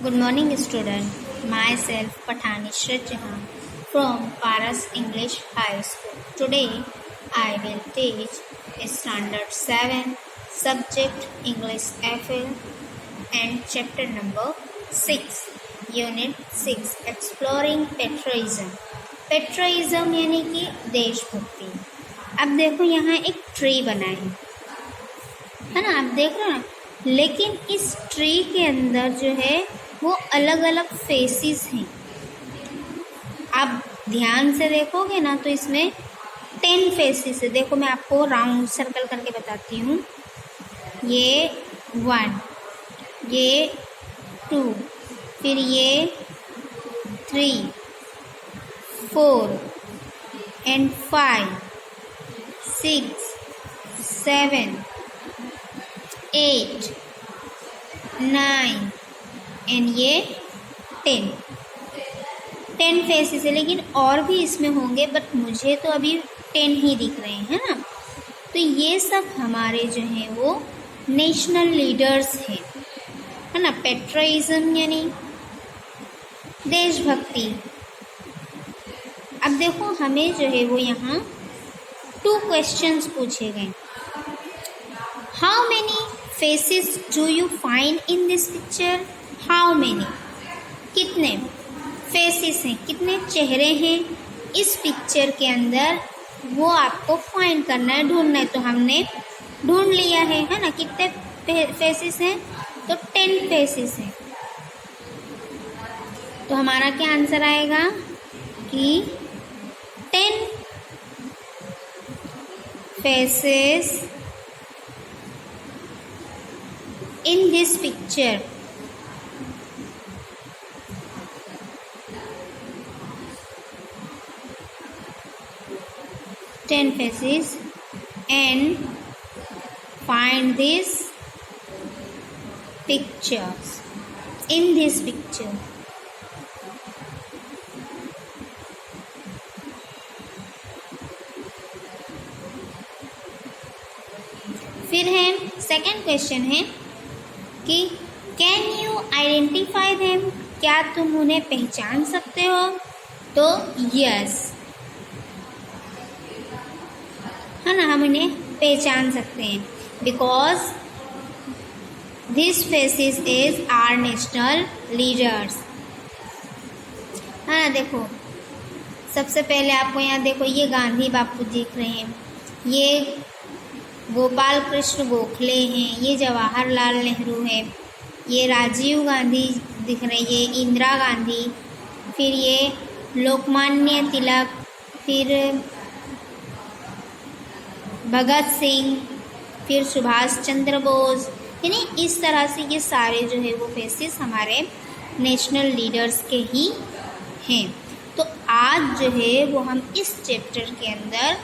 Good morning, student. Myself, Pathanishrat Jahan from Paras English High School. Today, I will teach Standard 7, Subject English FL and Chapter number 6, Unit 6, Exploring Patriotism. Patriotism यानी कि देशभक्ति. अब देखो यहाँ एक tree बना है ना, आप देख रहे हो ना, लेकिन इस ट्री के अंदर जो है वो अलग अलग फेसेस हैं. आप ध्यान से देखोगे ना तो इसमें 10 फेसेस है. देखो मैं आपको राउंड सर्कल करके बताती हूँ. ये 1, ये 2, फिर ये 3, 4 and 5, 6, 7, 8, 9 एंड ये 10 फेसेस है. लेकिन और भी इसमें होंगे बट मुझे तो अभी 10 ही दिख रहे हैं ना. तो ये सब हमारे जो हैं वो नेशनल लीडर्स हैं, है ना. पेट्रियटिज्म यानी देशभक्ति. अब देखो हमें जो है वो यहाँ 2 क्वेश्चंस पूछे गए. How many faces do you find in this picture? How many, कितने फेसेस हैं, कितने चेहरे हैं इस पिक्चर के अंदर, वो आपको फाइंड करना है, ढूंढना है. तो हमने ढूंढ लिया है ना. कितने फेसेस हैं? तो 10 फेसेस हैं. तो हमारा क्या आंसर आएगा कि 10 faces in this picture. Ten faces and find these pictures in this picture. फिर है सेकंड क्वेश्चन है कि कैन यू आइडेंटिफाई देम? क्या तुम उन्हें पहचान सकते हो? तो यस, है ना, हम उन्हें पहचान सकते हैं because this faces is our national leaders, है ना. देखो सबसे पहले आपको यहाँ देखो ये गांधी बापू दिख रहे हैं, ये गोपाल कृष्ण गोखले हैं, ये जवाहरलाल नेहरू है, ये राजीव गांधी दिख रहे हैं, ये इंदिरा गांधी, फिर ये लोकमान्य तिलक, फिर भगत सिंह, फिर सुभाष चंद्र बोस. यानी इस तरह से ये सारे जो है वो फेसेस हमारे नेशनल लीडर्स के ही हैं. तो आज जो है वो हम इस चैप्टर के अंदर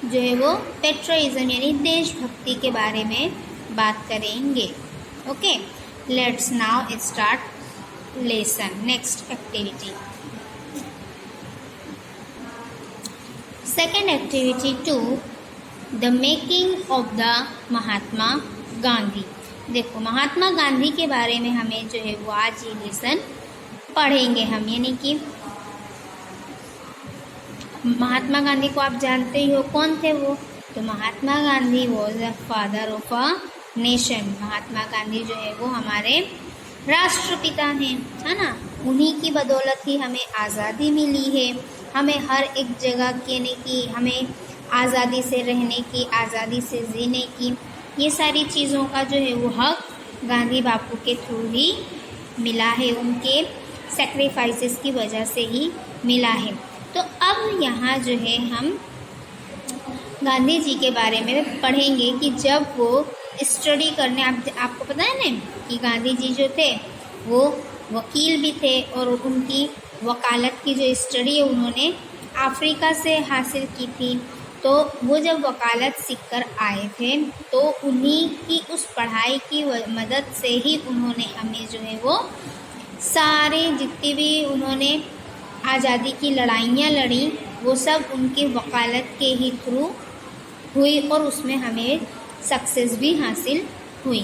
जो है वो पेट्रियटिज्म यानी देशभक्ति के बारे में बात करेंगे. Okay, let's now start lesson. Next activity, second activity 2, the making of the Mahatma Gandhi. देखो महात्मा गांधी के बारे में हमें जो है वो आज ये लेसन पढ़ेंगे हम. यानी कि महात्मा गांधी को आप जानते ही हो, कौन थे वो? तो Mahatma Gandhi was the father of a nation. Mahatma Gandhi जो है वो हमारे राष्ट्रपिता हैं, है ना. उन्हीं की बदौलत ही हमें आज़ादी मिली है. हमें हर एक जगह कहने की, हमें आज़ादी से रहने की, आज़ादी से जीने की, ये सारी चीज़ों का जो है वो हक गांधी बापू के थ्रू ही मिला है, उनके सेक्रीफाइसेस की वजह से ही मिला है. तो अब यहाँ जो है हम गांधी जी के बारे में पढ़ेंगे कि जब वो स्टडी करने, आपको पता है ना कि गांधी जी जो थे वो वकील भी थे और उनकी वकालत की जो स्टडी है उन्होंने अफ्रीका से हासिल की थी. तो वो जब वकालत सीख कर आए थे तो उन्हीं की उस पढ़ाई की मदद से ही उन्होंने हमें जो है वो सारे जितनी भी उन्होंने आज़ादी की लड़ाइयाँ लड़ी वो सब उनके वकालत के ही थ्रू हुई और उसमें हमें सक्सेस भी हासिल हुई,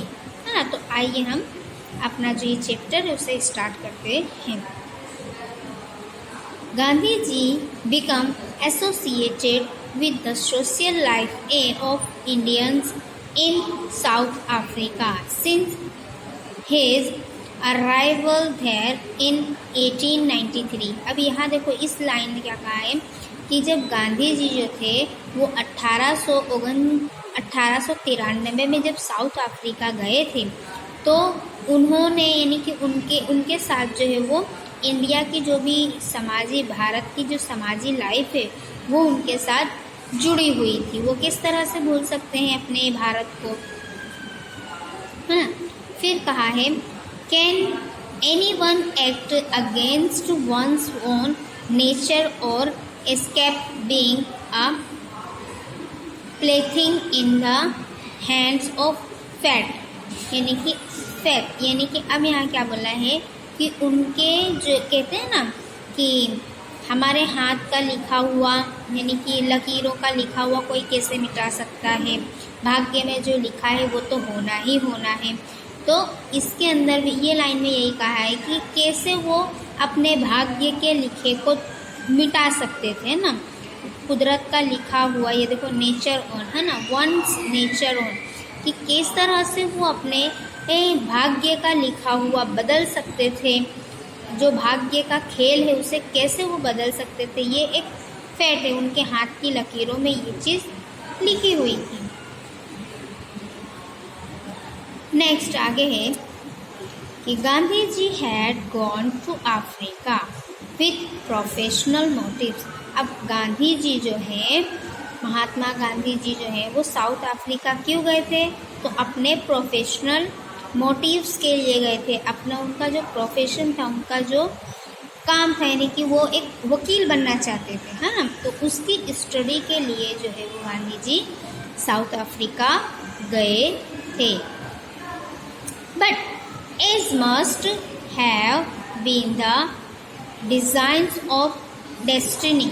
है ना. तो आइए हम अपना जो ये चैप्टर है उसे स्टार्ट करते हैं। Gandhi ji become associated with the social life of Indians in South Africa since his arrival there in 1893। अब यहाँ देखो इस लाइन में क्या कहा है कि जब गांधी जी जो थे वो 1893 में जब साउथ अफ्रीका गए थे तो उन्होंने यानी कि उनके साथ जो है वो इंडिया की जो भी भारत की जो समाजी लाइफ है वो उनके साथ जुड़ी हुई थी। वो किस तरह से भूल सकते हैं अपने भारत को, है ना। फिर कहा है can anyone act against one's own nature और escape being a plaything in the hands of fate, यानी कि अब यहाँ क्या बोला है कि उनके जो कहते हैं ना कि हमारे हाथ का लिखा हुआ यानी कि लकीरों का लिखा हुआ कोई कैसे मिटा सकता है, भाग्य में जो लिखा है वो तो होना ही होना है। तो इसके अंदर भी ये लाइन में यही कहा है कि कैसे वो अपने भाग्य के लिखे को मिटा सकते थे ना, कुदरत का लिखा हुआ, ये देखो नेचर ऑन है ना, वंस नेचर ऑन, कि किस तरह से वो अपने भाग्य का लिखा हुआ बदल सकते थे, जो भाग्य का खेल है उसे कैसे वो बदल सकते थे। ये एक फैट है, उनके हाथ की लकीरों में ये चीज़ लिखी हुई थी। नेक्स्ट आगे है कि Gandhi ji had gone to Africa with professional motives. अब गांधी जी जो है, महात्मा गांधी जी जो है वो साउथ अफ्रीका क्यों गए थे, तो अपने प्रोफेशनल मोटिव्स के लिए गए थे। अपना उनका जो प्रोफेशन था, उनका जो काम था, यानी कि वो एक वकील बनना चाहते थे, है ना, तो उसकी स्टडी के लिए जो है वो गांधी जी साउथ अफ्रीका गए थे। But as must have been the designs of destiny,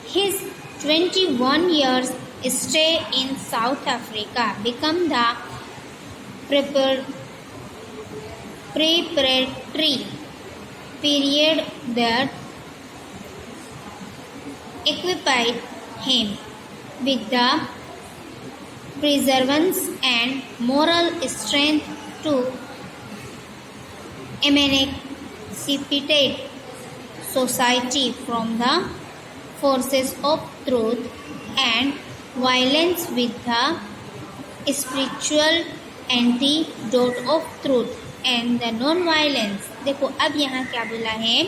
his 21 years stay in South Africa become the preparatory period that equipped him with the perseverance and moral strength to emancipate society from the forces of truth and violence with the spiritual antidote of truth and the non-violence। देखो अब यहाँ क्या बोला है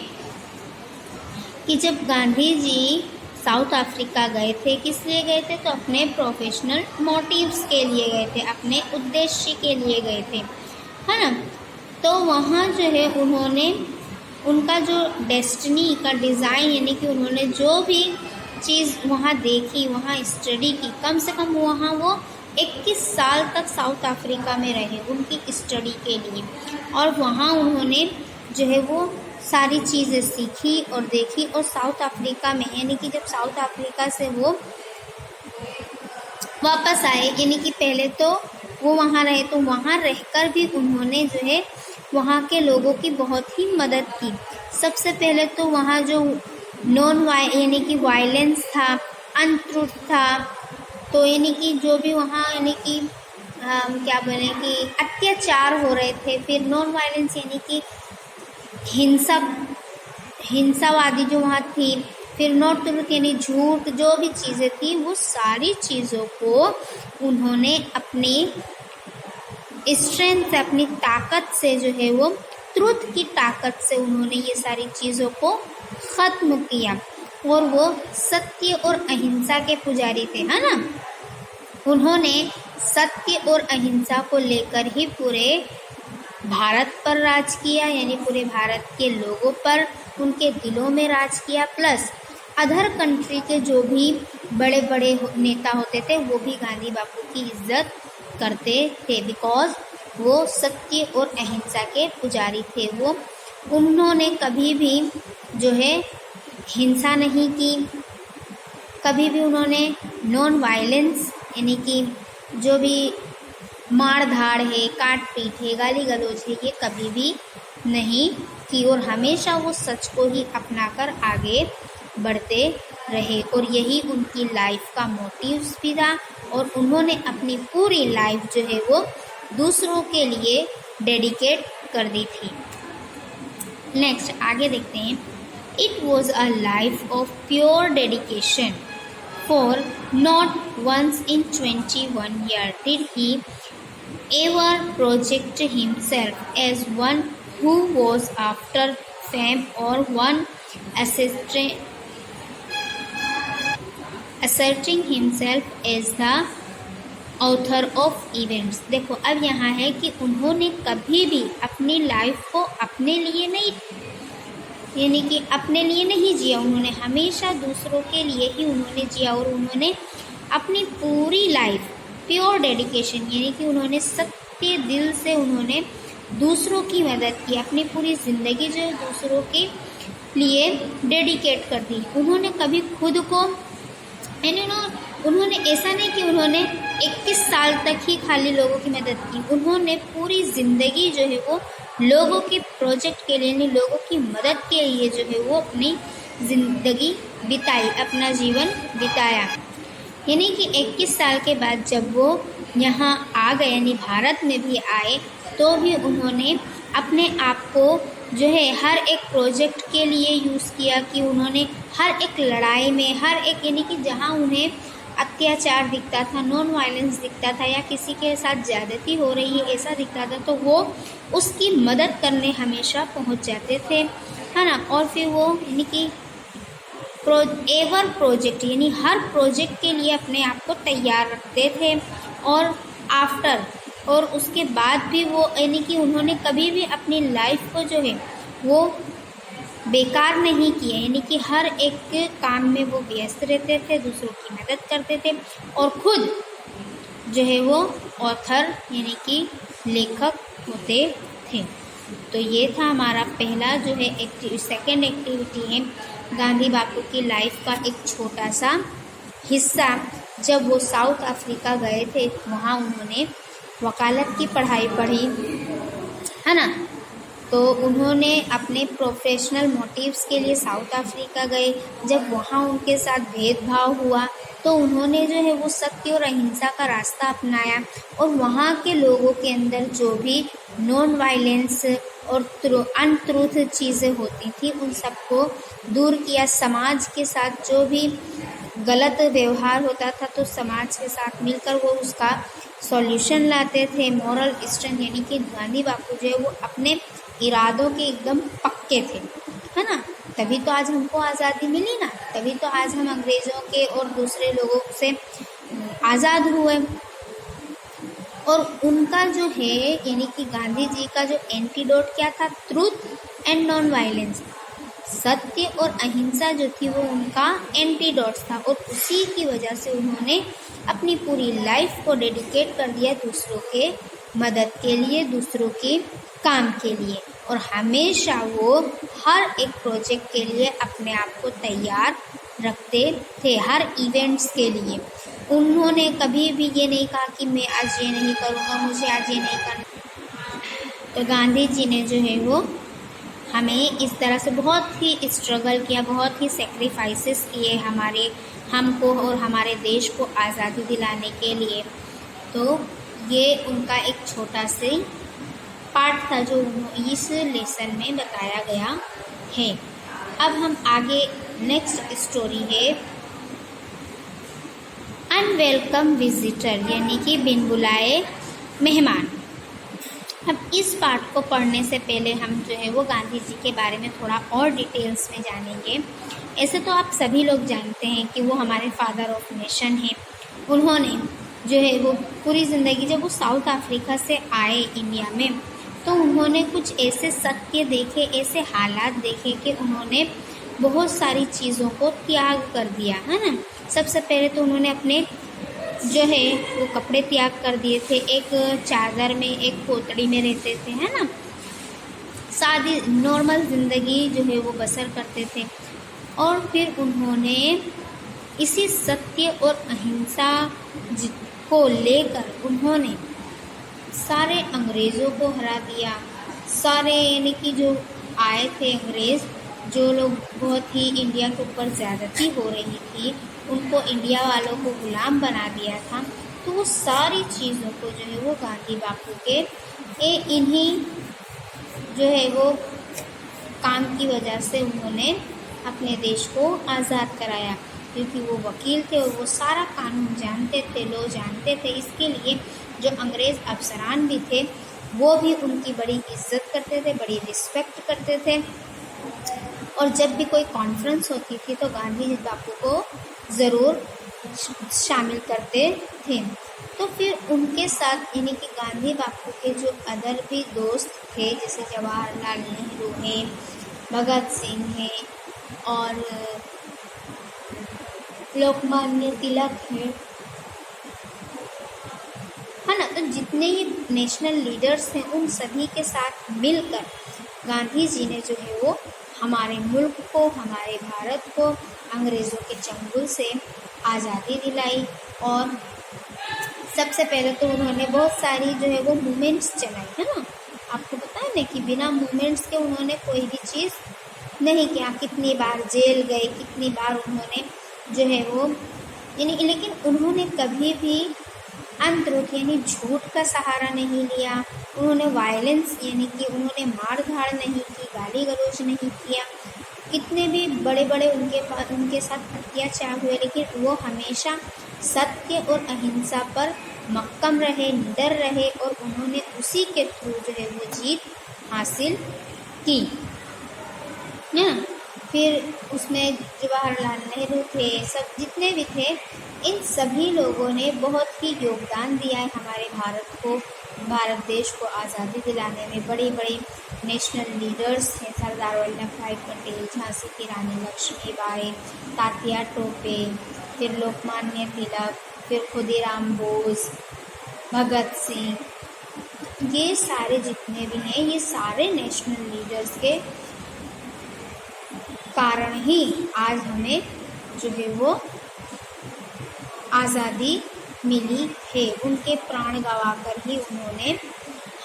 कि जब Gandhi ji south Africa गए थे, किस लिए गए थे, तो अपने प्रोफेशनल मोटिव्स के लिए गए थे, अपने उद्देश्य के लिए गए थे, है ना। तो वहाँ जो है उन्होंने उनका जो डेस्टिनी का डिज़ाइन, यानी कि उन्होंने जो भी चीज़ वहाँ देखी, वहाँ स्टडी की, कम से कम वहाँ वो 21 साल तक साउथ अफ्रीका में रहे उनकी स्टडी के लिए, और वहाँ उन्होंने जो है वो सारी चीज़ें सीखी और देखी। और साउथ अफ्रीका में, यानी कि जब साउथ अफ्रीका से वो वापस आए, यानी कि पहले तो वो वहाँ रहे, तो वहाँ रहकर भी उन्होंने जो है वहाँ के लोगों की बहुत ही मदद की। सबसे पहले तो वहाँ जो यानी कि वायलेंस था, अनट्रूथ था, तो यानी कि जो भी वहाँ यानी कि क्या बोले कि अत्याचार हो रहे थे, फिर नॉन वायलेंस यानी कि हिंसावादी जो वहाँ थी, फिर नॉट ट्रूथ यानी झूठ, जो भी चीज़ें थी वो सारी चीज़ों को उन्होंने अपनी स्ट्रेंथ से, अपनी ताकत से जो है वो ट्रुथ की ताकत से उन्होंने ये सारी चीज़ों को ख़त्म किया। और वो सत्य और अहिंसा के पुजारी थे, है ना। उन्होंने सत्य और अहिंसा को लेकर ही पूरे भारत पर राज किया, यानी पूरे भारत के लोगों पर, उनके दिलों में राज किया। प्लस अदर कंट्री के जो भी बड़े बड़े नेता होते थे वो भी गांधी बापू की इज्जत करते थे, बिकॉज वो सत्य और अहिंसा के पुजारी थे। वो उन्होंने कभी भी जो है हिंसा नहीं की, कभी भी उन्होंने नॉन वायलेंस यानी कि जो भी मार धाड़ है, काट पीट है, गाली गलौज है, ये कभी भी नहीं की और हमेशा वो सच को ही अपनाकर आगे बढ़ते रहे और यही उनकी लाइफ का मोटिव्स भी था और उन्होंने अपनी पूरी लाइफ जो है वो दूसरों के लिए डेडिकेट कर दी थी। नेक्स्ट आगे देखते हैं। It was a life of pure dedication for not once in 21 years did he ever project himself as one who was after fame or one asserting himself as the author of events। देखो अब यहाँ है कि उन्होंने कभी भी अपनी life को अपने लिए नहीं, यानी कि अपने लिए नहीं जिया, उन्होंने हमेशा दूसरों के लिए ही उन्होंने जिया और उन्होंने अपनी पूरी लाइफ प्योर डेडिकेशन यानी कि उन्होंने सच्चे दिल से उन्होंने दूसरों की मदद की, अपनी पूरी ज़िंदगी जो है दूसरों के लिए डेडिकेट कर दी। उन्होंने कभी खुद को उन्होंने ऐसा नहीं कि उन्होंने 21 साल तक ही खाली लोगों की मदद की, उन्होंने पूरी ज़िंदगी जो है वो लोगों के प्रोजेक्ट के लिए, लोगों की मदद के लिए जो है वो अपनी ज़िंदगी बिताई, अपना जीवन बिताया। यानी कि 21 साल के बाद जब वो यहाँ आ गए, यानी भारत में भी आए, तो भी उन्होंने अपने आप को जो है हर एक प्रोजेक्ट के लिए यूज़ किया कि उन्होंने हर एक लड़ाई में, हर एक यानी कि जहाँ उन्हें अत्याचार दिखता था, नॉन वायलेंस दिखता था या किसी के साथ ज़्यादती हो रही है ऐसा दिखता था, तो वो उसकी मदद करने हमेशा पहुँच जाते थे, है ना। और फिर वो यानी कि एवर प्रोजेक्ट यानी हर प्रोजेक्ट के लिए अपने आप को तैयार रखते थे और आफ्टर और उसके बाद भी वो यानी कि उन्होंने कभी भी अपनी लाइफ को जो है वो बेकार नहीं किया, यानी कि हर एक काम में वो व्यस्त रहते थे, दूसरों की मदद करते थे और खुद जो है वो ऑथर यानी कि लेखक होते थे। तो ये था हमारा पहला जो है सेकंड एक्टिविटी है गांधी बापू की लाइफ का एक छोटा सा हिस्सा। जब वो साउथ अफ्रीका गए थे वहाँ उन्होंने वकालत की पढ़ाई पढ़ी, है ना। तो उन्होंने अपने प्रोफेशनल मोटिव्स के लिए साउथ अफ्रीका गए। जब वहाँ उनके साथ भेदभाव हुआ तो उन्होंने जो है वो सत्य और अहिंसा का रास्ता अपनाया और वहाँ के लोगों के अंदर जो भी नॉन वायलेंस और अनट्रूथ चीज़ें होती थी उन सबको दूर किया। समाज के साथ जो भी गलत व्यवहार होता था तो समाज के साथ मिलकर वो उसका सॉल्यूशन लाते थे। मॉरल स्ट्रेंथ यानी कि गांधी बापू जो है वो अपने इरादों के एकदम पक्के थे, है ना। तभी तो आज हमको आज़ादी मिली ना, तभी तो आज हम अंग्रेज़ों के और दूसरे लोगों से आज़ाद हुए। और उनका जो है यानी कि गांधी जी का जो एंटीडोट क्या था, ट्रूथ एंड नॉन वायलेंस, सत्य और अहिंसा जो थी वो उनका एंटीडोट था और उसी की वजह से उन्होंने अपनी पूरी लाइफ को डेडिकेट कर दिया दूसरों के मदद के लिए, दूसरों के काम के लिए और हमेशा वो हर एक प्रोजेक्ट के लिए अपने आप को तैयार रखते थे, हर इवेंट्स के लिए। उन्होंने कभी भी ये नहीं कहा कि मैं आज ये नहीं करूँगा, मुझे आज ये नहीं करना। तो गांधी जी ने जो है वो हमें इस तरह से बहुत ही स्ट्रगल किया, बहुत ही सेक्रीफाइसेस किए हमको और हमारे देश को आज़ादी दिलाने के लिए। तो ये उनका एक छोटा से पार्ट था जो इस लेसन में बताया गया है। अब हम आगे नेक्स्ट स्टोरी है अनवेलकम विजिटर यानी कि बिन बुलाए मेहमान। अब इस पार्ट को पढ़ने से पहले हम जो है वो गांधी जी के बारे में थोड़ा और डिटेल्स में जानेंगे। ऐसे तो आप सभी लोग जानते हैं कि वो हमारे फादर ऑफ नेशन हैं। उन्होंने जो है वो पूरी ज़िंदगी जब वो साउथ अफ्रीका से आए इंडिया में तो उन्होंने कुछ ऐसे सत्य देखे, ऐसे हालात देखे कि उन्होंने बहुत सारी चीज़ों को त्याग कर दिया, है ना। सबसे पहले तो उन्होंने अपने जो है वो कपड़े त्याग कर दिए थे, एक चादर में, एक पोतड़ी में रहते थे, है ना। सादी नॉर्मल ज़िंदगी जो है वो बसर करते थे और फिर उन्होंने इसी सत्य और अहिंसा को लेकर उन्होंने सारे अंग्रेज़ों को हरा दिया। सारे यानी कि जो आए थे अंग्रेज़, जो लोग बहुत ही इंडिया के ऊपर ज़्यादती हो रही थी, उनको इंडिया वालों को गुलाम बना दिया था। तो वो सारी चीज़ों को जो है वो गांधी बापू के इन्हीं जो है वो काम की वजह से उन्होंने अपने देश को आज़ाद कराया, क्योंकि वो वकील थे और वो सारा कानून जानते थे, लॉ जानते थे। इसके लिए जो अंग्रेज़ अफसरान भी थे वो भी उनकी बड़ी इज्जत करते थे, बड़ी रिस्पेक्ट करते थे। और जब भी कोई कॉन्फ्रेंस होती थी तो गांधी बापू को ज़रूर शामिल करते थे। तो फिर उनके साथ यानी कि गांधी बापू के जो अदर भी दोस्त थे, जैसे जवाहरलाल नेहरू हैं, भगत सिंह हैं और लोकमान्य तिलक हैं, है ना। तो जितने ही नेशनल लीडर्स हैं उन सभी के साथ मिलकर गांधी जी ने जो है वो हमारे मुल्क को, हमारे भारत को अंग्रेज़ों के चंगुल से आज़ादी दिलाई। और सबसे पहले तो उन्होंने बहुत सारी जो है वो मूवमेंट्स चलाई, है ना। आपको पता है ना कि बिना मूवमेंट्स के उन्होंने कोई भी चीज़ नहीं किया। कितनी बार जेल गए, कितनी बार उन्होंने जो है वो यानी, लेकिन उन्होंने कभी भी अनट्रूथ यानी झूठ का सहारा नहीं लिया। उन्होंने वायलेंस यानी कि उन्होंने मार धाड़ नहीं की, गाली गलौज नहीं किया। कितने भी बड़े बड़े उनके साथ अत्याचार हुए, लेकिन वो हमेशा सत्य और अहिंसा पर मक्कम रहे, निडर रहे और उन्होंने उसी के थ्रू जो है वो जीत हासिल की ना। फिर उसमें जवाहरलाल नेहरू थे, सब जितने भी थे, इन सभी लोगों ने बहुत ही योगदान दिया है हमारे भारत को, भारत देश को आज़ादी दिलाने में। बड़े बड़े नेशनल लीडर्स हैं, सरदार वल्लभ भाई पटेल, झांसी की रानी लक्ष्मीबाई, तात्या टोपे, फिर लोकमान्य तिलक, फिर खुदीराम बोस, भगत सिंह, ये सारे जितने भी हैं, ये सारे नेशनल लीडर्स के कारण ही आज हमें जो है वो आज़ादी मिली है। उनके प्राण गंवाकर ही उन्होंने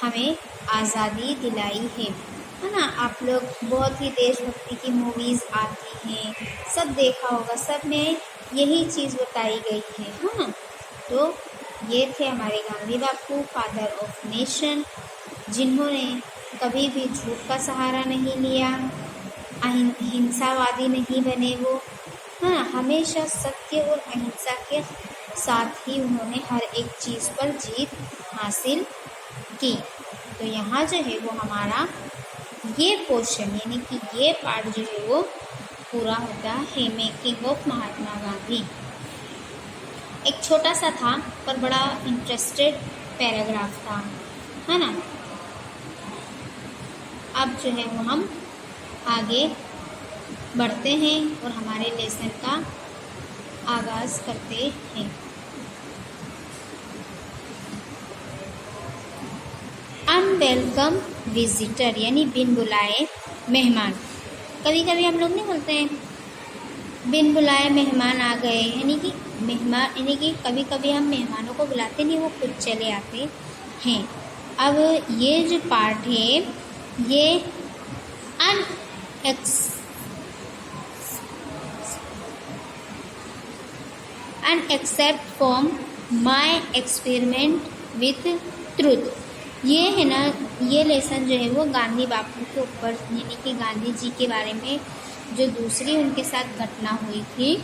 हमें आज़ादी दिलाई है ना। आप लोग बहुत ही देशभक्ति की मूवीज़ आती हैं, सब देखा होगा, सब में यही चीज़ बताई गई है ना। तो ये थे हमारे गांधी बापू, फादर ऑफ नेशन, जिन्होंने कभी भी झूठ का सहारा नहीं लिया, हिंसावादी नहीं बने वो, हाँ, हमेशा सत्य और अहिंसा के साथ ही उन्होंने हर एक चीज़ पर जीत हासिल की। तो यहाँ जो है वो हमारा ये पोर्शन यानी कि ये पार्ट जो है वो पूरा होता है मेकिंग ऑफ महात्मा गांधी। एक छोटा सा था पर बड़ा इंटरेस्टेड पैराग्राफ था, है ना। अब जो है वो हम आगे बढ़ते हैं और हमारे लेसन का आगाज़ करते हैं। अनवेलकम विजिटर यानी बिन बुलाए मेहमान। कभी कभी हम लोग नहीं बोलते हैं बिन बुलाए मेहमान आ गए, यानी कि मेहमान यानी कि कभी कभी हम मेहमानों को बुलाते नहीं, वो खुद चले आते हैं। अब ये जो पार्ट है ये an excerpt from my experiment with truth. ये है ना, ये लेसन जो है वो गांधी बापू के ऊपर यानी कि गांधी जी के बारे में जो दूसरी उनके साथ घटना हुई थी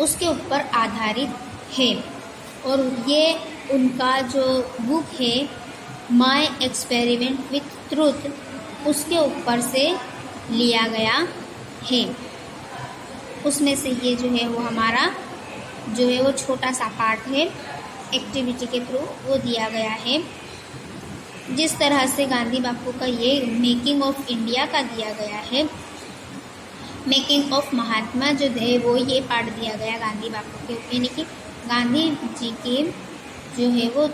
उसके ऊपर आधारित है। और ये उनका जो बुक है माई एक्सपेरिमेंट विथ ट्रूथ उसके ऊपर से लिया गया है। उसमें से ये जो है वो हमारा जो है वो छोटा सा पार्ट है, एक्टिविटी के थ्रू वो दिया गया है। जिस तरह से गांधी बापू का ये मेकिंग ऑफ इंडिया का दिया गया है, मेकिंग ऑफ महात्मा जो है वो ये पार्ट दिया गया गांधी बापू के, यानी कि गांधी जी के जो है वो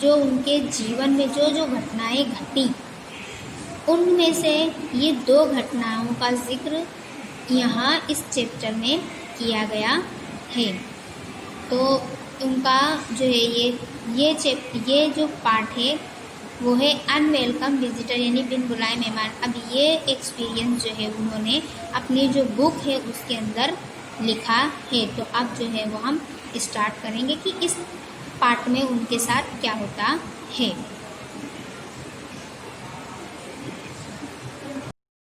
जो उनके जीवन में जो जो घटनाएं घटी उनमें से ये 2 घटनाओं का जिक्र यहाँ इस चैप्टर में किया गया है। तो उनका जो है ये ये जो पार्ट है वो है अनवेलकम विजिटर, यानी बिन बुलाए मेहमान। अब ये एक्सपीरियंस जो है उन्होंने अपनी जो बुक है उसके अंदर लिखा है। तो अब जो है वो हम स्टार्ट करेंगे कि इस पार्ट में उनके साथ क्या होता है।